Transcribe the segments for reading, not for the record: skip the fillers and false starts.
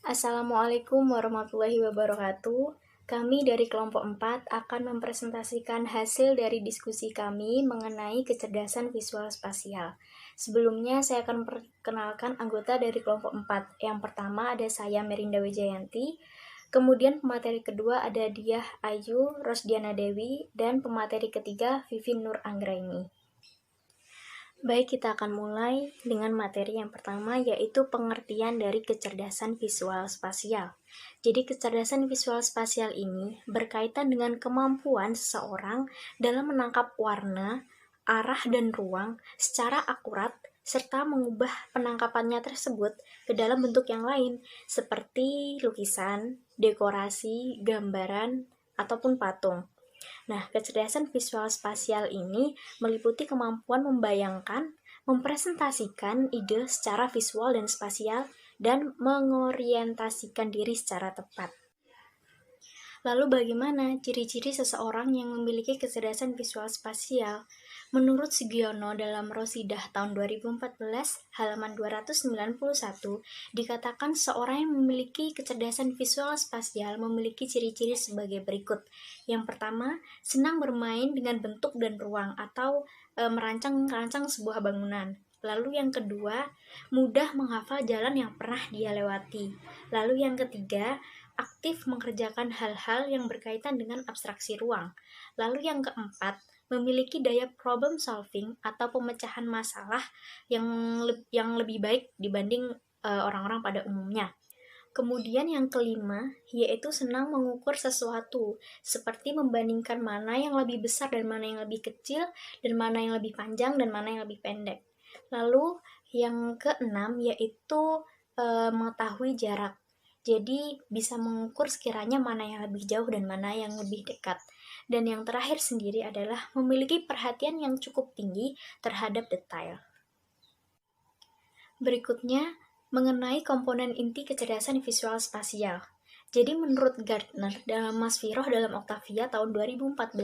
Assalamualaikum warahmatullahi wabarakatuh. Kami dari kelompok 4 akan mempresentasikan hasil dari diskusi kami mengenai kecerdasan visual spasial. Sebelumnya saya akan perkenalkan anggota dari kelompok 4. Yang pertama ada saya Merinda Wijayanti, kemudian pemateri kedua ada Diah Ayu Rosdiana Dewi, dan pemateri ketiga Vivin Nur Anggraini. Baik, kita akan mulai dengan materi yang pertama, yaitu pengertian dari kecerdasan visual spasial. Jadi, kecerdasan visual spasial ini berkaitan dengan kemampuan seseorang dalam menangkap warna, arah, dan ruang secara akurat, serta mengubah penangkapannya tersebut ke dalam bentuk yang lain, seperti lukisan, dekorasi, gambaran, ataupun patung. Nah, kecerdasan visual spasial ini meliputi kemampuan membayangkan, mempresentasikan ide secara visual dan spasial, dan mengorientasikan diri secara tepat. Lalu bagaimana ciri-ciri seseorang yang memiliki kecerdasan visual spasial? Menurut Sugiono dalam Rosidah tahun 2014, halaman 291, dikatakan seorang yang memiliki kecerdasan visual spasial memiliki ciri-ciri sebagai berikut. Yang pertama, senang bermain dengan bentuk dan ruang atau merancang-rancang sebuah bangunan. Lalu yang kedua, mudah menghafal jalan yang pernah dia lewati. Lalu yang ketiga, aktif mengerjakan hal-hal yang berkaitan dengan abstraksi ruang. Lalu yang keempat, memiliki daya problem solving atau pemecahan masalah yang lebih baik dibanding orang-orang pada umumnya. Kemudian yang kelima, yaitu senang mengukur sesuatu, seperti membandingkan mana yang lebih besar dan mana yang lebih kecil, dan mana yang lebih panjang dan mana yang lebih pendek. Lalu yang keenam, yaitu mengetahui jarak. Jadi bisa mengukur sekiranya mana yang lebih jauh dan mana yang lebih dekat. Dan yang terakhir sendiri adalah memiliki perhatian yang cukup tinggi terhadap detail. Berikutnya, mengenai komponen inti kecerdasan visual spasial. Jadi menurut Gardner dalam Mas Viroh dalam Octavia tahun 2014,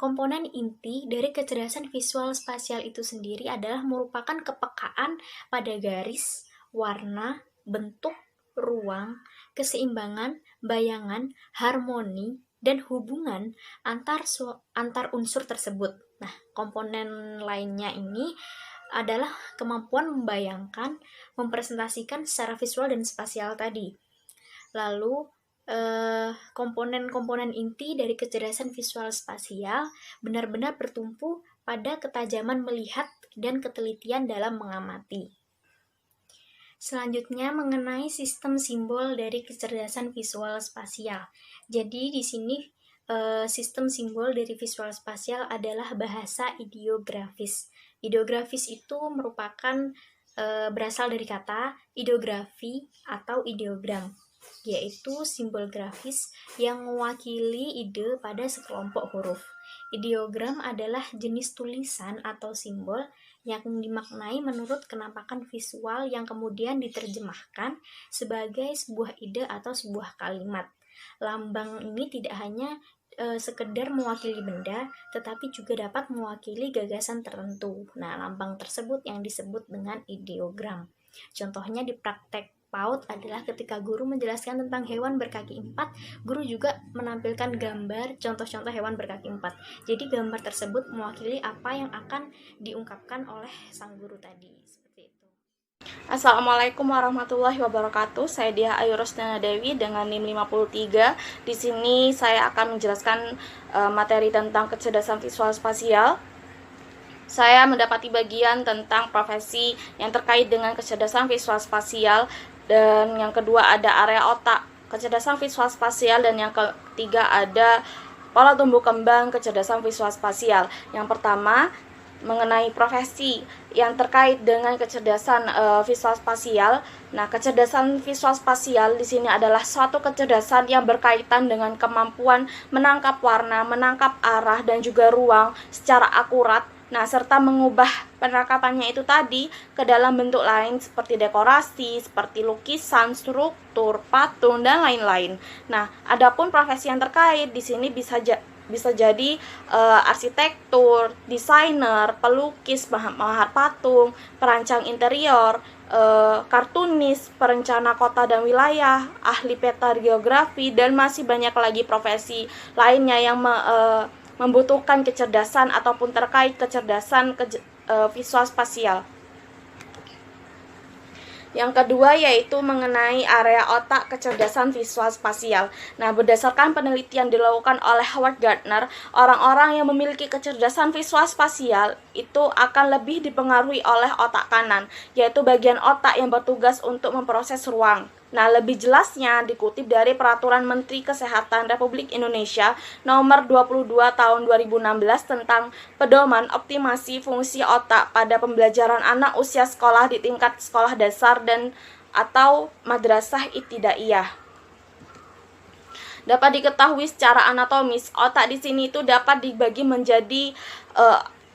komponen inti dari kecerdasan visual spasial itu sendiri adalah merupakan kepekaan pada garis, warna, bentuk, ruang, keseimbangan, bayangan, harmoni, dan hubungan antar unsur tersebut. Nah, komponen lainnya ini adalah kemampuan membayangkan, mempresentasikan secara visual dan spasial tadi. Lalu, komponen-komponen inti dari kecerdasan visual spasial benar-benar bertumpu pada ketajaman melihat dan ketelitian dalam mengamati. Selanjutnya mengenai sistem simbol dari kecerdasan visual spasial. Jadi di sini sistem simbol dari visual spasial adalah bahasa ideografis. Ideografis itu merupakan berasal dari kata ideografi atau ideogram, yaitu simbol grafis yang mewakili ide pada sekelompok huruf. Ideogram adalah jenis tulisan atau simbol yang dimaknai menurut kenampakan visual yang kemudian diterjemahkan sebagai sebuah ide atau sebuah kalimat. Lambang ini tidak hanya sekedar mewakili benda, tetapi juga dapat mewakili gagasan tertentu. Nah, lambang tersebut yang disebut dengan ideogram. Contohnya di praktek PAUD adalah ketika guru menjelaskan tentang hewan berkaki 4, guru juga menampilkan gambar contoh-contoh hewan berkaki 4. Jadi gambar tersebut mewakili apa yang akan diungkapkan oleh sang guru tadi. Seperti itu. Assalamualaikum warahmatullahi wabarakatuh. Saya Diah Ayu Rosdiana Dewi dengan NIM 53. Di sini saya akan menjelaskan materi tentang kecerdasan visual spasial. Saya mendapati bagian tentang profesi yang terkait dengan kecerdasan visual spasial, dan yang kedua ada area otak kecerdasan visual spasial, dan yang ketiga ada pola tumbuh kembang kecerdasan visual spasial. Yang pertama mengenai profesi yang terkait dengan kecerdasan visual spasial. Nah, kecerdasan visual spasial di sini adalah suatu kecerdasan yang berkaitan dengan kemampuan menangkap warna, menangkap arah, dan juga ruang secara akurat. Nah, serta mengubah penangkapannya itu tadi ke dalam bentuk lain seperti dekorasi, seperti lukisan, struktur, patung, dan lain-lain. Nah, adapun profesi yang terkait di sini bisa jadi arsitektur, desainer, pelukis, mahar patung, perancang interior, kartunis, perencana kota dan wilayah, ahli peta geografi, dan masih banyak lagi profesi lainnya yang membutuhkan kecerdasan ataupun terkait kecerdasan visual spasial. Yang kedua yaitu mengenai area otak kecerdasan visual spasial. Nah, berdasarkan penelitian dilakukan oleh Howard Gardner, orang-orang yang memiliki kecerdasan visual spasial itu akan lebih dipengaruhi oleh otak kanan, yaitu bagian otak yang bertugas untuk memproses ruang. Nah, lebih jelasnya dikutip dari Peraturan Menteri Kesehatan Republik Indonesia Nomor 22 Tahun 2016 tentang pedoman optimasi fungsi otak pada pembelajaran anak usia sekolah di tingkat sekolah dasar dan atau madrasah ibtidaiyah. Dapat diketahui secara anatomis, otak di sini itu dapat dibagi menjadi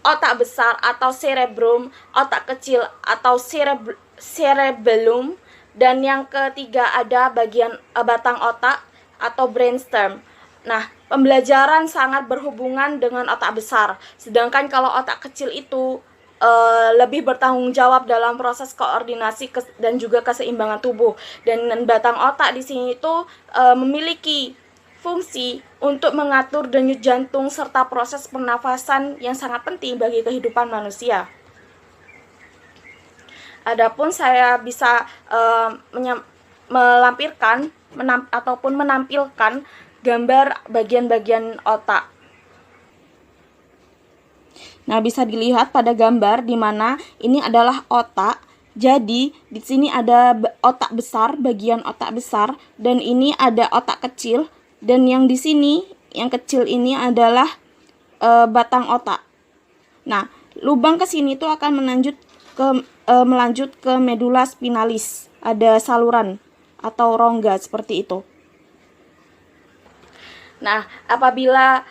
otak besar atau cerebrum, otak kecil atau cerebellum, dan yang ketiga ada bagian batang otak atau brainstem. Nah, pembelajaran sangat berhubungan dengan otak besar, sedangkan kalau otak kecil itu lebih bertanggung jawab dalam proses koordinasi dan juga keseimbangan tubuh. Dan batang otak di sini itu memiliki fungsi untuk mengatur denyut jantung serta proses pernafasan yang sangat penting bagi kehidupan manusia. Adapun saya bisa menampilkan gambar bagian-bagian otak. Nah, bisa dilihat pada gambar di mana ini adalah otak. Jadi, di sini ada otak besar, bagian otak besar, dan ini ada otak kecil, dan yang di sini, yang kecil ini adalah batang otak. Nah, lubang ke sini itu akan melanjut ke medula spinalis. Ada saluran atau rongga seperti itu. Nah, apabila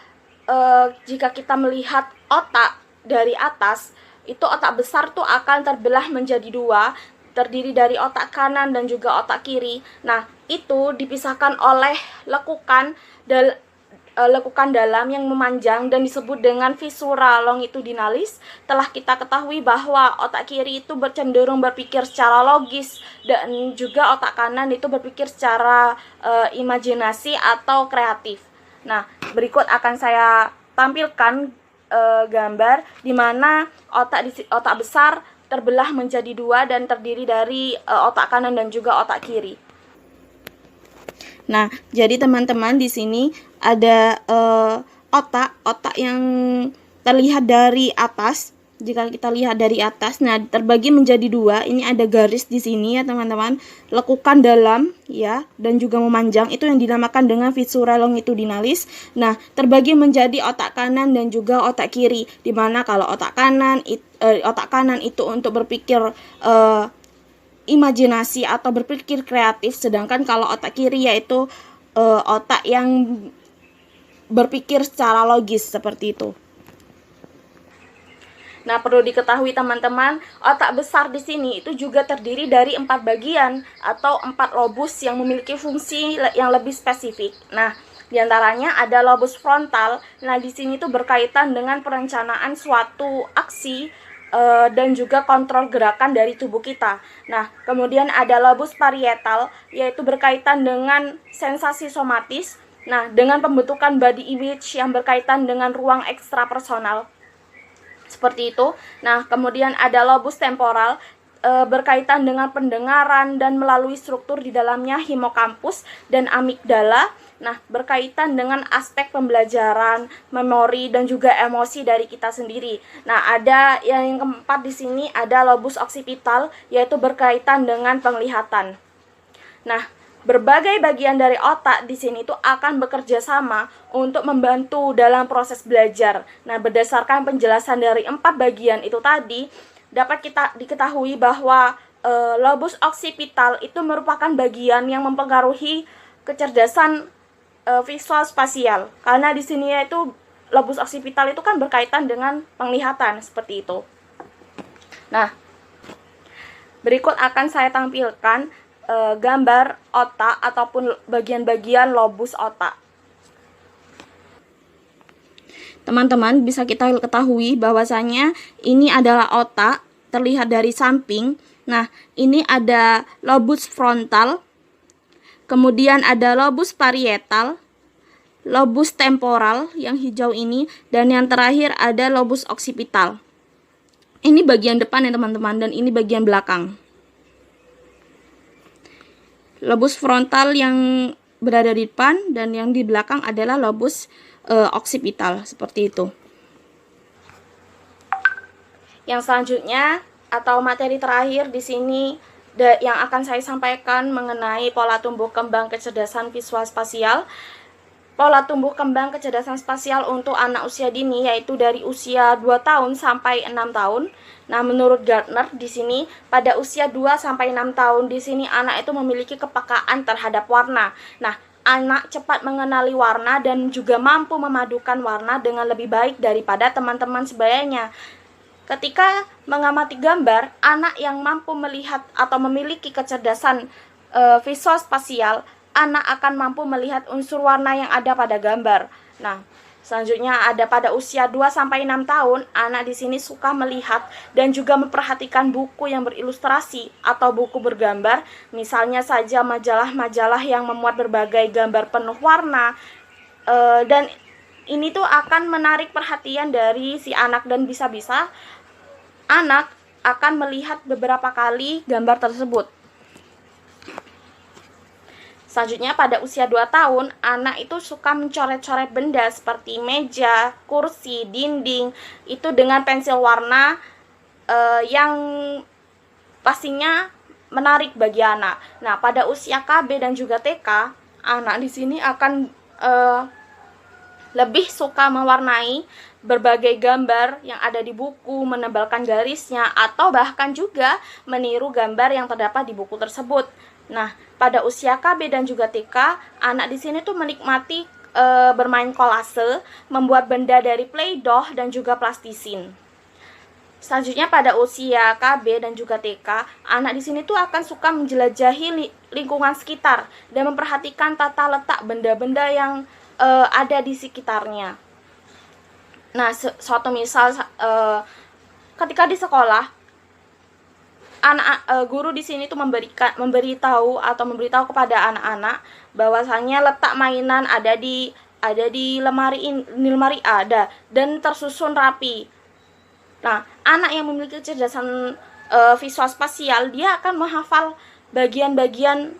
jika kita melihat otak dari atas, itu otak besar tuh akan terbelah menjadi dua, terdiri dari otak kanan dan juga otak kiri. Nah, itu dipisahkan oleh lekukan dalam yang memanjang dan disebut dengan visura longitudinalis. Telah kita ketahui bahwa otak kiri itu cenderung berpikir secara logis dan juga otak kanan itu berpikir secara imajinasi atau kreatif. Nah, berikut akan saya tampilkan gambar di mana otak besar terbelah menjadi dua dan terdiri dari otak kanan dan juga otak kiri. Nah, jadi teman-teman di sini ada otak yang terlihat dari atas. Jika kita lihat dari atas, nah terbagi menjadi dua. Ini ada garis di sini ya teman-teman, lekukan dalam ya dan juga memanjang, itu yang dinamakan dengan visura longitudinalis. Nah, terbagi menjadi otak kanan dan juga otak kiri. Dimana kalau otak kanan itu untuk berpikir imajinasi atau berpikir kreatif, sedangkan kalau otak kiri yaitu otak yang berpikir secara logis seperti itu. Nah, perlu diketahui teman-teman, otak besar di sini itu juga terdiri dari 4 bagian atau 4 lobus yang memiliki fungsi yang lebih spesifik. Nah, diantaranya ada lobus frontal. Nah, di sini itu berkaitan dengan perencanaan suatu aksi dan juga kontrol gerakan dari tubuh kita. Nah, kemudian ada lobus parietal, yaitu berkaitan dengan sensasi somatis. Nah, dengan pembentukan body image yang berkaitan dengan ruang ekstrapersonal. Seperti itu. Nah, kemudian ada lobus temporal berkaitan dengan pendengaran dan melalui struktur di dalamnya hippocampus dan amigdala. Nah, berkaitan dengan aspek pembelajaran, memori dan juga emosi dari kita sendiri. Nah, ada yang keempat di sini ada lobus occipital, yaitu berkaitan dengan penglihatan. Nah, berbagai bagian dari otak di sini itu akan bekerja sama untuk membantu dalam proses belajar. Nah, berdasarkan penjelasan dari 4 bagian itu tadi, dapat kita diketahui bahwa lobus occipital itu merupakan bagian yang mempengaruhi kecerdasan visual spasial. Karena di sini yaitu lobus occipital itu kan berkaitan dengan penglihatan seperti itu. Nah, berikut akan saya tampilkan gambar otak ataupun bagian-bagian lobus otak. teman-teman, bisa kita ketahui bahwasanya ini adalah otak, terlihat dari samping. Nah, ini ada lobus frontal, kemudian ada lobus parietal, lobus temporal yang hijau ini, dan yang terakhir ada lobus occipital. Ini bagian depan ya teman-teman, dan ini bagian belakang. Lobus frontal yang berada di depan dan yang di belakang adalah lobus occipital, seperti itu. Yang selanjutnya atau materi terakhir di sini yang akan saya sampaikan mengenai pola tumbuh kembang kecerdasan visual spasial. Pola tumbuh kembang kecerdasan spasial untuk anak usia dini yaitu dari usia 2 tahun sampai 6 tahun. Nah, menurut Gardner di sini pada usia 2 sampai 6 tahun di sini anak itu memiliki kepekaan terhadap warna. Nah, anak cepat mengenali warna dan juga mampu memadukan warna dengan lebih baik daripada teman-teman sebayanya. Ketika mengamati gambar, anak yang mampu melihat atau memiliki kecerdasan visual spasial, anak akan mampu melihat unsur warna yang ada pada gambar. Nah, selanjutnya ada pada usia 2 sampai 6 tahun, anak di sini suka melihat dan juga memperhatikan buku yang berilustrasi atau buku bergambar, misalnya saja majalah-majalah yang memuat berbagai gambar penuh warna, dan ini tuh akan menarik perhatian dari si anak dan bisa-bisa anak akan melihat beberapa kali gambar tersebut. Selanjutnya pada usia 2 tahun, anak itu suka mencoret-coret benda seperti meja, kursi, dinding, itu dengan pensil warna yang pastinya menarik bagi anak. Nah, pada usia KB dan juga TK, anak di sini akan lebih suka mewarnai berbagai gambar yang ada di buku, menebalkan garisnya, atau bahkan juga meniru gambar yang terdapat di buku tersebut. Nah, pada usia KB dan juga TK, anak di sini tuh menikmati bermain kolase, membuat benda dari Play-Doh dan juga plastisin. Selanjutnya pada usia KB dan juga TK, anak di sini tuh akan suka menjelajahi lingkungan sekitar dan memperhatikan tata letak benda-benda yang ada di sekitarnya. Nah, suatu misal ketika di sekolah, guru di sini tuh memberitahu kepada anak-anak bahwasanya letak mainan ada di lemari ada dan tersusun rapi. Nah, anak yang memiliki kecerdasan visual spasial, dia akan menghafal bagian-bagian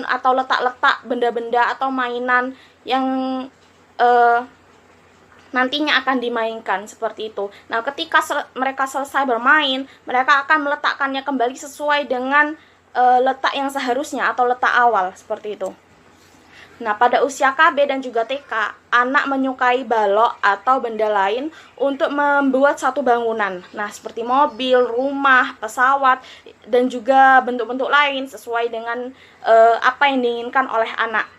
atau letak-letak benda-benda atau mainan yang nantinya akan dimainkan, seperti itu. Nah, ketika mereka selesai bermain, mereka akan meletakkannya kembali sesuai dengan letak yang seharusnya atau letak awal, seperti itu. Nah, pada usia KB dan juga TK, anak menyukai balok atau benda lain untuk membuat satu bangunan. Nah, seperti mobil, rumah, pesawat, dan juga bentuk-bentuk lain sesuai dengan apa yang diinginkan oleh anak.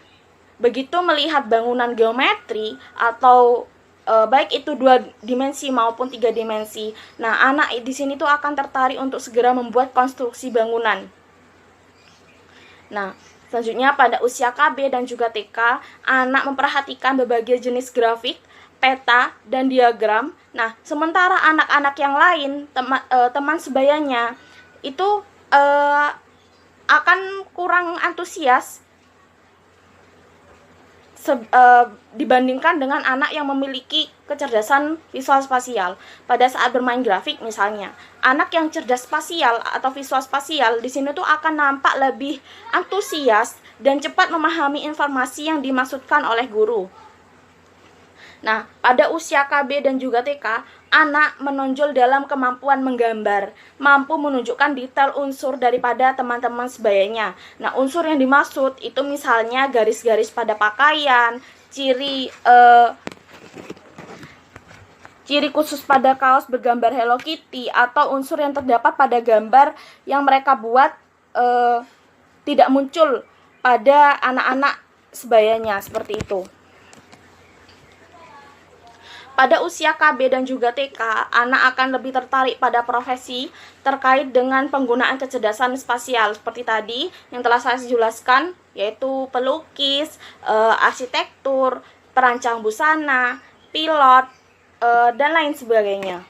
Begitu melihat bangunan geometri atau baik itu 2 dimensi maupun 3 dimensi. Nah, anak di sini tuh akan tertarik untuk segera membuat konstruksi bangunan. Nah, selanjutnya pada usia KB dan juga TK, anak memperhatikan berbagai jenis grafik, peta, dan diagram. Nah, sementara anak-anak yang lain, teman sebayanya, itu akan kurang antusias dibandingkan dengan anak yang memiliki kecerdasan visual spasial. Pada saat bermain grafik misalnya, anak yang cerdas spasial atau visual spasial di sini tuh akan nampak lebih antusias dan cepat memahami informasi yang dimaksudkan oleh guru. Nah, pada usia KB dan juga TK, anak menonjol dalam kemampuan menggambar, mampu menunjukkan detail unsur daripada teman-teman sebayanya. Nah, unsur yang dimaksud itu misalnya garis-garis pada pakaian, ciri khusus pada kaos bergambar Hello Kitty, atau unsur yang terdapat pada gambar yang mereka buat tidak muncul pada anak-anak sebayanya, seperti itu. Pada usia KB dan juga TK, anak akan lebih tertarik pada profesi terkait dengan penggunaan kecerdasan spasial seperti tadi yang telah saya jelaskan, yaitu pelukis, arsitektur, perancang busana, pilot, dan lain sebagainya.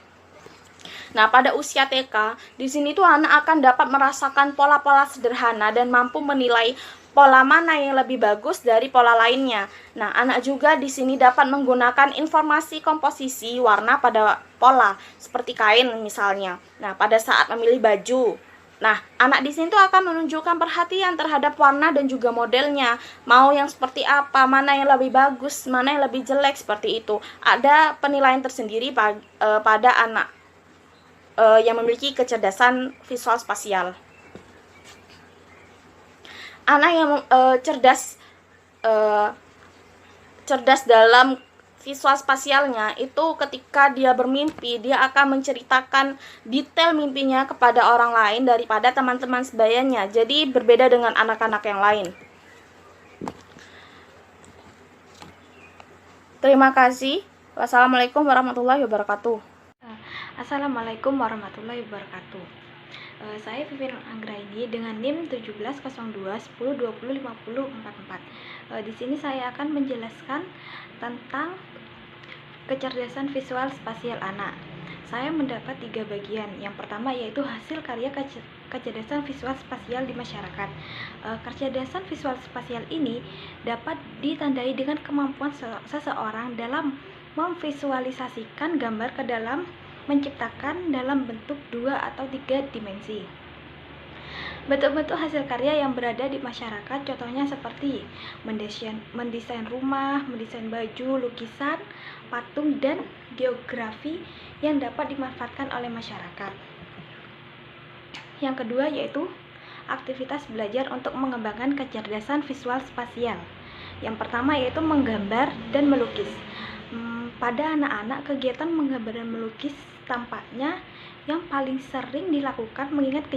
Nah, pada usia TK, di sini tuh anak akan dapat merasakan pola-pola sederhana dan mampu menilai pola mana yang lebih bagus dari pola lainnya. Nah, anak juga di sini dapat menggunakan informasi komposisi warna pada pola, seperti kain misalnya. Nah, pada saat memilih baju, nah, anak di sini tuh akan menunjukkan perhatian terhadap warna dan juga modelnya. Mau yang seperti apa, mana yang lebih bagus, mana yang lebih jelek, seperti itu. Ada penilaian tersendiri pada anak yang memiliki kecerdasan visual spasial. Anak yang cerdas dalam visual spasialnya itu ketika dia bermimpi, dia akan menceritakan detail mimpinya kepada orang lain daripada teman-teman sebayanya. Jadi berbeda dengan anak-anak yang lain. Terima kasih. Wassalamualaikum warahmatullahi wabarakatuh. Assalamualaikum warahmatullahi wabarakatuh. Saya Vivien Anggraini dengan NIM 170210205044. Di sini saya akan menjelaskan tentang kecerdasan visual spasial anak. Saya mendapat 3 bagian. Yang pertama yaitu hasil karya kecerdasan visual spasial di masyarakat. Kecerdasan visual spasial ini dapat ditandai dengan kemampuan seseorang dalam memvisualisasikan gambar ke dalam menciptakan dalam bentuk 2 atau 3 dimensi. Bentuk-bentuk hasil karya yang berada di masyarakat contohnya seperti mendesain rumah, mendesain baju, lukisan, patung, dan geografi yang dapat dimanfaatkan oleh masyarakat. Yang kedua yaitu aktivitas belajar untuk mengembangkan kecerdasan visual spasial. Yang pertama yaitu menggambar dan melukis. Pada anak-anak, kegiatan menggambar dan melukis tampaknya yang paling sering dilakukan mengingat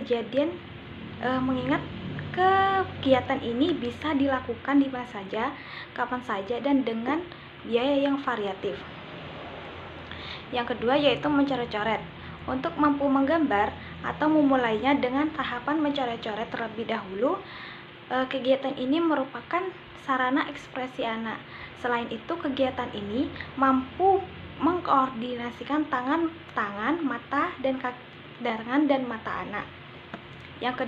kegiatan ini bisa dilakukan di mana saja, kapan saja, dan dengan biaya yang variatif. Yang kedua yaitu mencoret-coret. Untuk mampu menggambar atau memulainya dengan tahapan mencoret-coret terlebih dahulu, kegiatan ini merupakan sarana ekspresi anak. Selain itu, kegiatan ini mampu mengkoordinasikan tangan, mata, dan tangan dan mata anak. Yang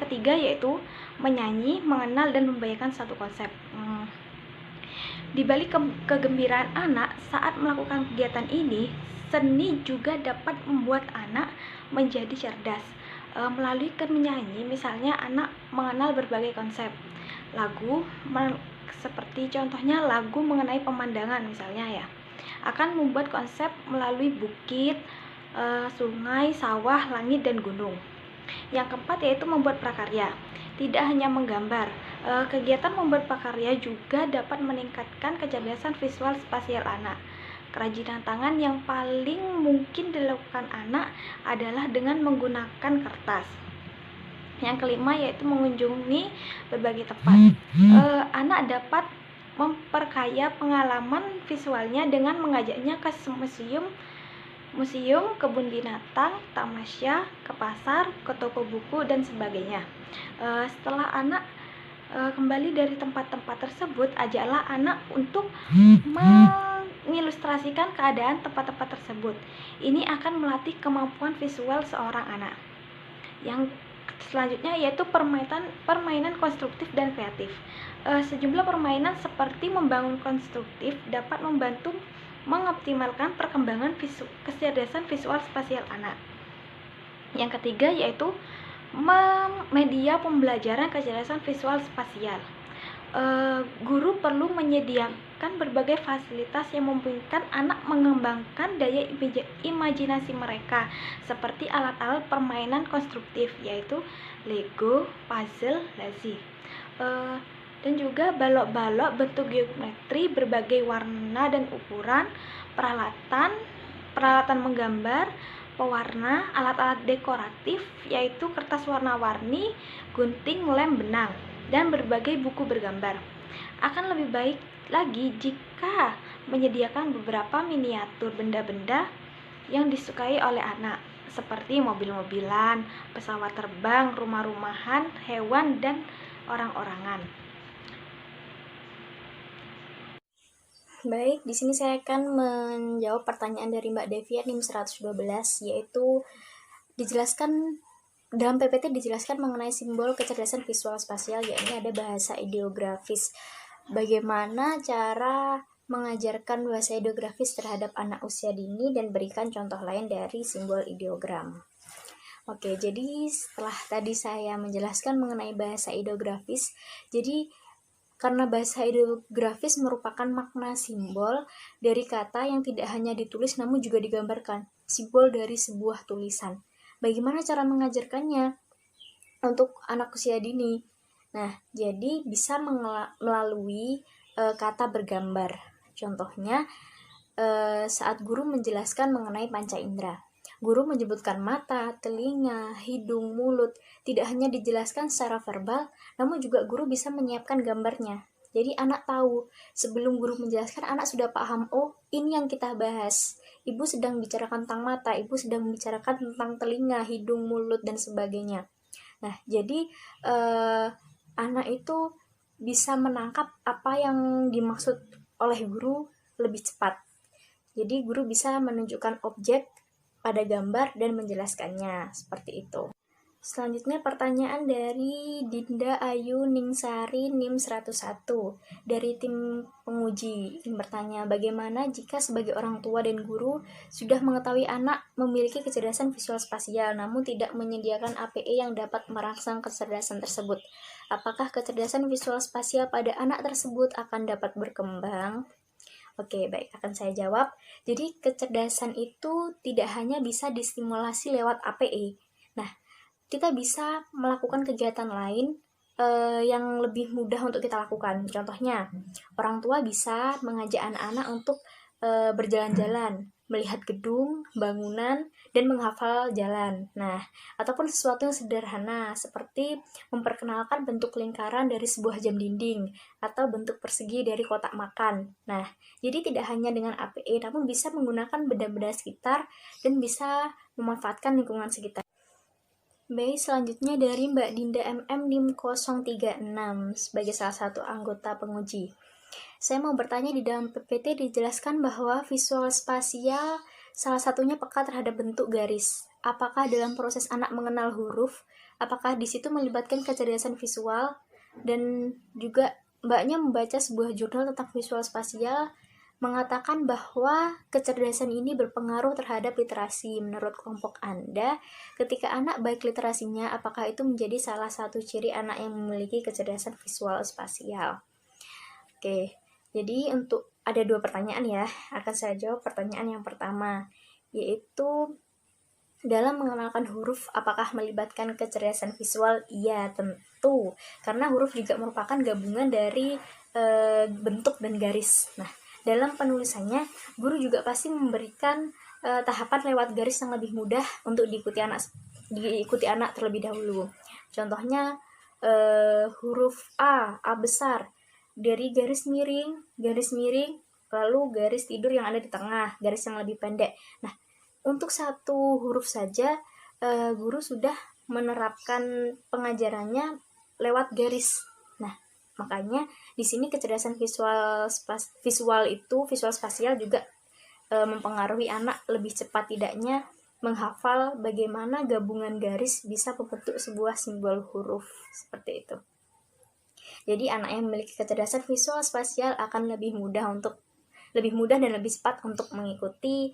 ketiga yaitu menyanyi, mengenal, dan membayangkan satu konsep. Di balik kegembiraan anak saat melakukan kegiatan ini, seni juga dapat membuat anak menjadi cerdas. Melalui menyanyi, misalnya anak mengenal berbagai konsep lagu, seperti contohnya lagu mengenai pemandangan misalnya ya, akan membuat konsep melalui bukit, sungai, sawah, langit, dan gunung. Yang keempat yaitu membuat prakarya. Tidak hanya menggambar, kegiatan membuat prakarya juga dapat meningkatkan kecerdasan visual spasial anak. Kerajinan tangan yang paling mungkin dilakukan anak adalah dengan menggunakan kertas. Yang kelima yaitu mengunjungi berbagai tempat. Anak dapat memperkaya pengalaman visualnya dengan mengajaknya ke museum, kebun binatang, tamasya, ke pasar, ke toko buku, dan sebagainya. Setelah anak kembali dari tempat-tempat tersebut, ajaklah anak untuk mengilustrasikan keadaan tempat-tempat tersebut. Ini akan melatih kemampuan visual seorang anak. Yang selanjutnya yaitu permainan konstruktif dan kreatif. Sejumlah permainan seperti membangun konstruktif dapat membantu mengoptimalkan perkembangan kecerdasan visual spasial anak. Yang ketiga yaitu media pembelajaran kecerdasan visual spasial. Guru perlu menyediakan berbagai fasilitas yang memungkinkan anak mengembangkan daya imajinasi mereka, seperti alat-alat permainan konstruktif yaitu Lego, puzzle, lazi, dan juga balok-balok bentuk geometri berbagai warna dan ukuran, peralatan menggambar, pewarna, alat-alat dekoratif yaitu kertas warna-warni, gunting, lem, benang, dan berbagai buku bergambar. Akan lebih baik lagi jika menyediakan beberapa miniatur benda-benda yang disukai oleh anak, seperti mobil-mobilan, pesawat terbang, rumah-rumahan, hewan, dan orang-orangan. Baik, di sini saya akan menjawab pertanyaan dari Mbak Devia NIM 112, yaitu dijelaskan dalam PPT dijelaskan mengenai simbol kecerdasan visual spasial, yakni ada bahasa ideografis. Bagaimana cara mengajarkan bahasa ideografis terhadap anak usia dini dan berikan contoh lain dari simbol ideogram. Oke, jadi setelah tadi saya menjelaskan mengenai bahasa ideografis, jadi karena bahasa ideografis merupakan makna simbol dari kata yang tidak hanya ditulis namun juga digambarkan, simbol dari sebuah tulisan. Bagaimana cara mengajarkannya untuk anak usia dini? Nah, jadi bisa melalui kata bergambar. Contohnya, saat guru menjelaskan mengenai panca indera. Guru menyebutkan mata, telinga, hidung, mulut, tidak hanya dijelaskan secara verbal, namun juga guru bisa menyiapkan gambarnya. Jadi anak tahu, sebelum guru menjelaskan, anak sudah paham, oh ini yang kita bahas. Ibu sedang bicarakan tentang mata, ibu sedang membicarakan tentang telinga, hidung, mulut, dan sebagainya. Nah, jadi anak itu bisa menangkap apa yang dimaksud oleh guru lebih cepat. Jadi guru bisa menunjukkan objek pada gambar dan menjelaskannya, seperti itu. Selanjutnya pertanyaan dari Dinda Ayu Ningsari NIM 101 dari tim penguji. Yang bertanya, bagaimana jika sebagai orang tua dan guru sudah mengetahui anak memiliki kecerdasan visual spasial namun tidak menyediakan APE yang dapat merangsang kecerdasan tersebut? Apakah kecerdasan visual spasial pada anak tersebut akan dapat berkembang? Oke, baik, akan saya jawab. Jadi, kecerdasan itu tidak hanya bisa distimulasi lewat APE. Nah, kita bisa melakukan kegiatan lain yang lebih mudah untuk kita lakukan. Contohnya, orang tua bisa mengajak anak-anak untuk berjalan-jalan, melihat gedung, bangunan, dan menghafal jalan. Nah, ataupun sesuatu yang sederhana seperti memperkenalkan bentuk lingkaran dari sebuah jam dinding atau bentuk persegi dari kotak makan. Nah, jadi tidak hanya dengan APE, namun bisa menggunakan benda-benda sekitar dan bisa memanfaatkan lingkungan sekitar. Baik, selanjutnya dari Mbak Dinda MM NIM 036 sebagai salah satu anggota penguji. Saya mau bertanya, di dalam PPT dijelaskan bahwa visual spasial salah satunya peka terhadap bentuk garis. Apakah dalam proses anak mengenal huruf, apakah di situ melibatkan kecerdasan visual? Dan juga mbaknya membaca sebuah jurnal tentang visual spasial mengatakan bahwa kecerdasan ini berpengaruh terhadap literasi. Menurut kelompok Anda, ketika anak baik literasinya, apakah itu menjadi salah satu ciri anak yang memiliki kecerdasan visual spasial? Oke, jadi untuk ada 2 pertanyaan ya, akan saya jawab pertanyaan yang pertama, yaitu dalam mengenalkan huruf, apakah melibatkan kecerdasan visual? Iya, tentu, karena huruf juga merupakan gabungan dari bentuk dan garis. Nah, dalam penulisannya, guru juga pasti memberikan tahapan lewat garis yang lebih mudah untuk diikuti anak terlebih dahulu. Contohnya huruf A besar, dari garis miring, lalu garis tidur yang ada di tengah, garis yang lebih pendek. Nah, untuk satu huruf saja, guru sudah menerapkan pengajarannya lewat garis. Nah, makanya di sini kecerdasan visual spasial juga mempengaruhi anak lebih cepat tidaknya menghafal bagaimana gabungan garis bisa membentuk sebuah simbol huruf, seperti itu. Jadi anak yang memiliki kecerdasan visual spasial akan lebih mudah dan lebih cepat untuk mengikuti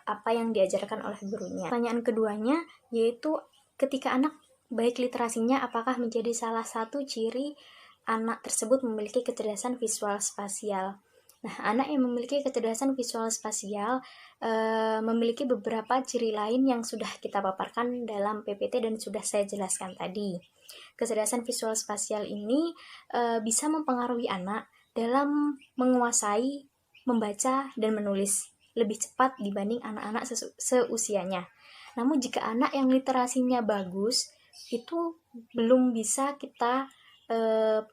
apa yang diajarkan oleh gurunya. Pertanyaan keduanya yaitu, ketika anak baik literasinya, apakah menjadi salah satu ciri anak tersebut memiliki kecerdasan visual spasial? Nah, anak yang memiliki kecerdasan visual spasial memiliki beberapa ciri lain yang sudah kita paparkan dalam PPT dan sudah saya jelaskan tadi. Kecerdasan visual spasial ini bisa mempengaruhi anak dalam menguasai membaca dan menulis lebih cepat dibanding anak-anak seusianya. Namun jika anak yang literasinya bagus, itu belum bisa kita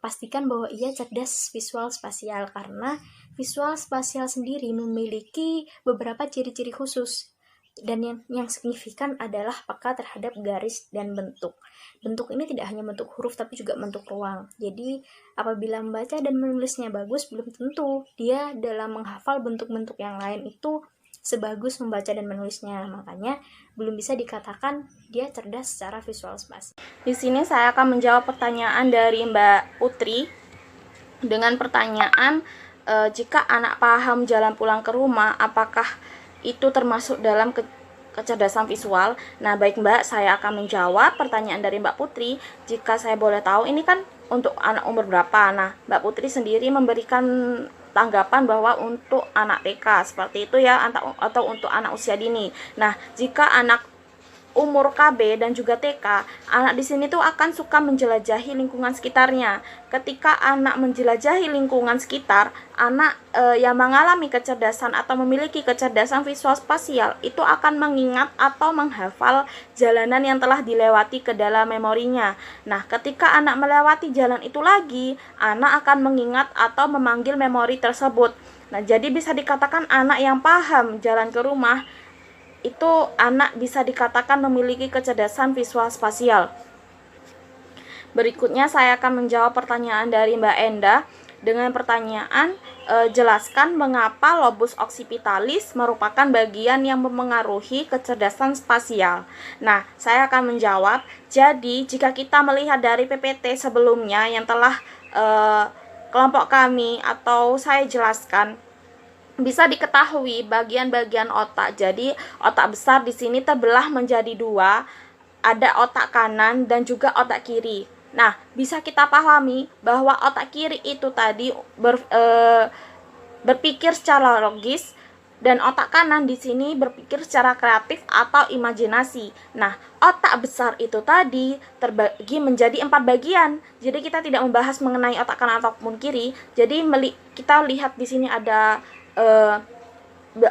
pastikan bahwa ia cerdas visual spasial, karena visual spasial sendiri memiliki beberapa ciri-ciri khusus. Dan yang signifikan adalah peka terhadap garis dan bentuk. Bentuk ini tidak hanya bentuk huruf tapi juga bentuk ruang. Jadi apabila membaca dan menulisnya bagus, belum tentu dia dalam menghafal bentuk-bentuk yang lain itu sebagus membaca dan menulisnya. Makanya belum bisa dikatakan dia cerdas secara visual spasial. Di sini saya akan menjawab pertanyaan dari Mbak Putri dengan pertanyaan, jika anak paham jalan pulang ke rumah, apakah itu termasuk dalam kecerdasan visual? Nah, baik Mbak, saya akan menjawab pertanyaan dari Mbak Putri. Jika saya boleh tahu, ini kan untuk anak umur berapa? Nah, Mbak Putri sendiri memberikan tanggapan bahwa untuk anak TK seperti itu ya, atau untuk anak usia dini. Nah, jika anak umur KB dan juga TK, anak di sini tuh akan suka menjelajahi lingkungan sekitarnya. Ketika anak menjelajahi lingkungan sekitar, anak yang mengalami kecerdasan atau memiliki kecerdasan visual spasial itu akan mengingat atau menghafal jalanan yang telah dilewati ke dalam memorinya. Nah, ketika anak melewati jalan itu lagi, anak akan mengingat atau memanggil memori tersebut. Nah, jadi bisa dikatakan anak yang paham jalan ke rumah itu anak bisa dikatakan memiliki kecerdasan visual spasial. Berikutnya saya akan menjawab pertanyaan dari Mbak Enda dengan pertanyaan, jelaskan mengapa lobus occipitalis merupakan bagian yang mempengaruhi kecerdasan spasial. Nah, saya akan menjawab. Jadi, jika kita melihat dari PPT sebelumnya yang telah kelompok kami atau saya jelaskan, bisa diketahui bagian-bagian otak. Jadi otak besar di sini terbelah menjadi dua, ada otak kanan dan juga otak kiri. Nah, bisa kita pahami bahwa otak kiri itu tadi berpikir secara logis, dan otak kanan di sini berpikir secara kreatif atau imajinasi. Nah, otak besar itu tadi terbagi menjadi 4 bagian. Jadi kita tidak membahas mengenai otak kanan ataupun kiri. Jadi kita lihat di sini ada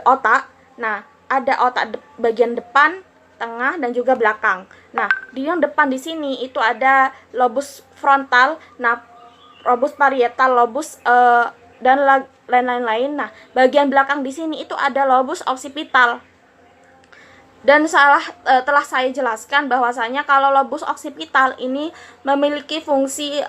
otak. Nah, ada otak bagian depan, tengah, dan juga belakang. Nah, di yang depan di sini itu ada lobus frontal, nah, lobus parietal, lobus dan lain-lain. Nah, bagian belakang di sini itu ada lobus occipital. Dan telah saya jelaskan bahwasanya kalau lobus occipital ini memiliki fungsi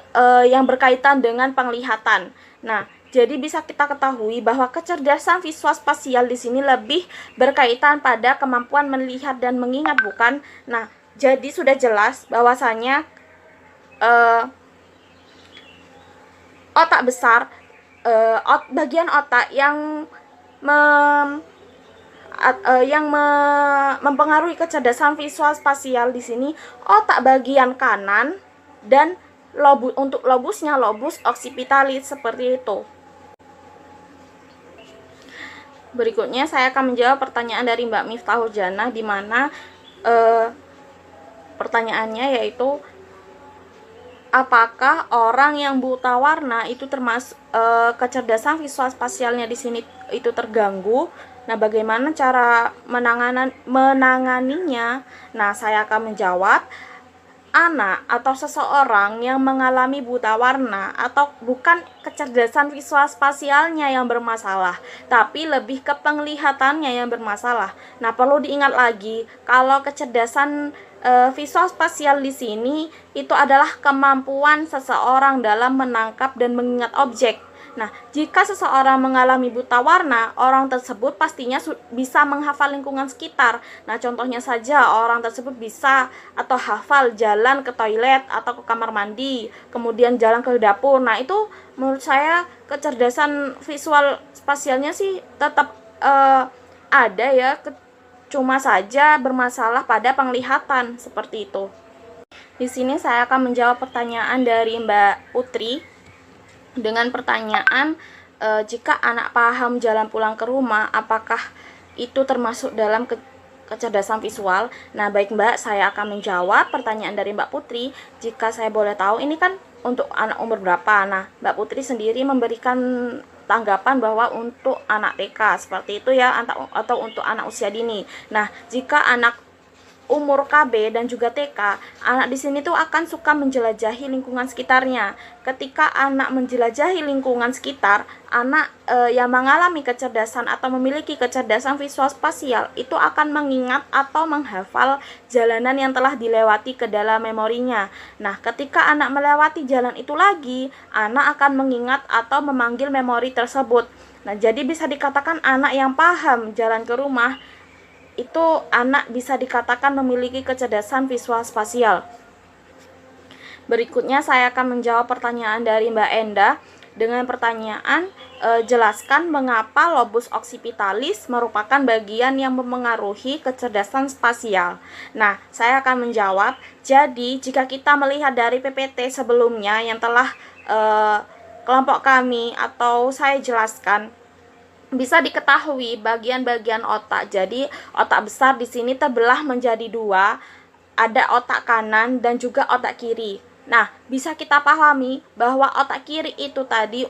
yang berkaitan dengan penglihatan. Nah, jadi bisa kita ketahui bahwa kecerdasan visual spasial di sini lebih berkaitan pada kemampuan melihat dan mengingat, bukan? Nah, jadi sudah jelas bahwasanya otak besar, bagian otak yang mempengaruhi kecerdasan visual spasial di sini otak bagian kanan, dan untuk lobusnya lobus occipitalis seperti itu. Berikutnya saya akan menjawab pertanyaan dari Mbak Miftahul Janah, di mana pertanyaannya yaitu, apakah orang yang buta warna itu termasuk kecerdasan visual spasialnya di sini itu terganggu? Nah, bagaimana cara menanganinya? Nah, saya akan menjawab. Anak atau seseorang yang mengalami buta warna atau bukan kecerdasan visual spasialnya yang bermasalah, tapi lebih ke penglihatannya yang bermasalah. Nah, perlu diingat lagi kalau kecerdasan visual spasial di sini itu adalah kemampuan seseorang dalam menangkap dan mengingat objek. Nah, jika seseorang mengalami buta warna, orang tersebut pastinya bisa menghafal lingkungan sekitar. Nah, contohnya saja orang tersebut bisa atau hafal jalan ke toilet atau ke kamar mandi, kemudian jalan ke dapur. Nah, itu menurut saya kecerdasan visual spasialnya sih tetap ada ya, cuma saja bermasalah pada penglihatan seperti itu. Di sini saya akan menjawab pertanyaan dari Mbak Putri dengan pertanyaan, jika anak paham jalan pulang ke rumah, apakah itu termasuk dalam kecerdasan visual? Nah, baik Mbak, saya akan menjawab pertanyaan dari Mbak Putri. Jika saya boleh tahu, ini kan untuk anak umur berapa? Nah, Mbak Putri sendiri memberikan tanggapan bahwa untuk anak TK seperti itu ya, atau untuk anak usia dini. Nah, jika anak umur KB dan juga TK, anak di sini tuh akan suka menjelajahi lingkungan sekitarnya. Ketika anak menjelajahi lingkungan sekitar, anak yang mengalami kecerdasan atau memiliki kecerdasan visual spasial itu akan mengingat atau menghafal jalanan yang telah dilewati ke dalam memorinya. Nah, ketika anak melewati jalan itu lagi, anak akan mengingat atau memanggil memori tersebut. Nah, jadi bisa dikatakan anak yang paham jalan ke rumah itu anak bisa dikatakan memiliki kecerdasan visual spasial. Berikutnya saya akan menjawab pertanyaan dari Mbak Enda dengan pertanyaan jelaskan mengapa lobus occipitalis merupakan bagian yang mempengaruhi kecerdasan spasial. Nah, saya akan menjawab. Jadi, jika kita melihat dari PPT sebelumnya yang telah kelompok kami atau saya jelaskan, bisa diketahui bagian-bagian otak. Jadi otak besar di sini terbelah menjadi dua, ada otak kanan dan juga otak kiri. Nah, bisa kita pahami bahwa otak kiri itu tadi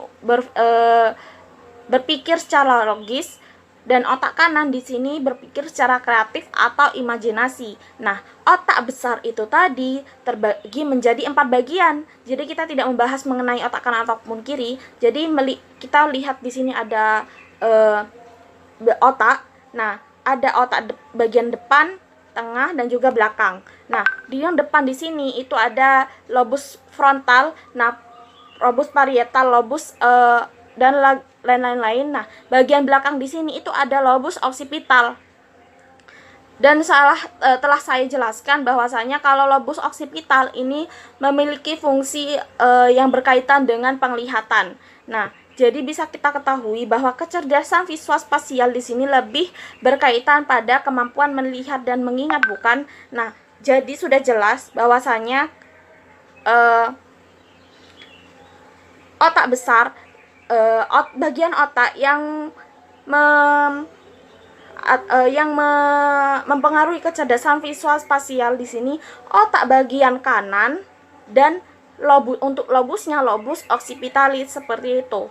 berpikir secara logis dan otak kanan di sini berpikir secara kreatif atau imajinasi. Nah, otak besar itu tadi terbagi menjadi 4 bagian. Jadi kita tidak membahas mengenai otak kanan ataupun kiri. Jadi kita lihat di sini ada otak. Nah, ada otak bagian depan, tengah dan juga belakang. Nah, di yang depan di sini itu ada lobus frontal, nah lobus parietal, lobus dan lain-lain. Nah, bagian belakang di sini itu ada lobus occipital. Dan telah saya jelaskan bahwasanya kalau lobus occipital ini memiliki fungsi yang berkaitan dengan penglihatan. Nah, jadi bisa kita ketahui bahwa kecerdasan visual spasial di sini lebih berkaitan pada kemampuan melihat dan mengingat, bukan? Nah, jadi sudah jelas bahwasanya otak besar, bagian otak yang mempengaruhi kecerdasan visual spasial di sini otak bagian kanan dan untuk lobusnya lobus occipitalis seperti itu.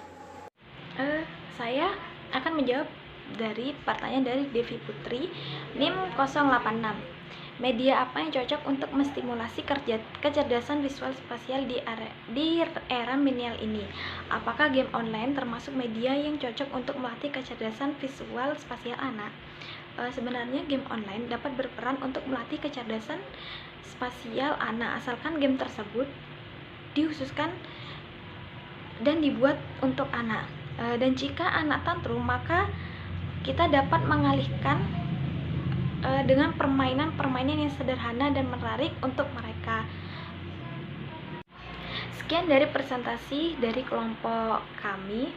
Saya akan menjawab dari pertanyaan dari Devi Putri, NIM 086. Media apa yang cocok untuk menstimulasi kecerdasan visual spasial di era milenial ini? Apakah game online termasuk media yang cocok untuk melatih kecerdasan visual spasial anak? Sebenarnya game online dapat berperan untuk melatih kecerdasan spasial anak asalkan game tersebut dikhususkan dan dibuat untuk anak. Dan jika anak tantrum, maka kita dapat mengalihkan dengan permainan yang sederhana dan menarik untuk mereka. Sekian dari presentasi dari kelompok kami.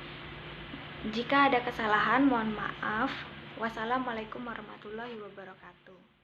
Jika ada kesalahan, mohon maaf. Wassalamualaikum warahmatullahi wabarakatuh.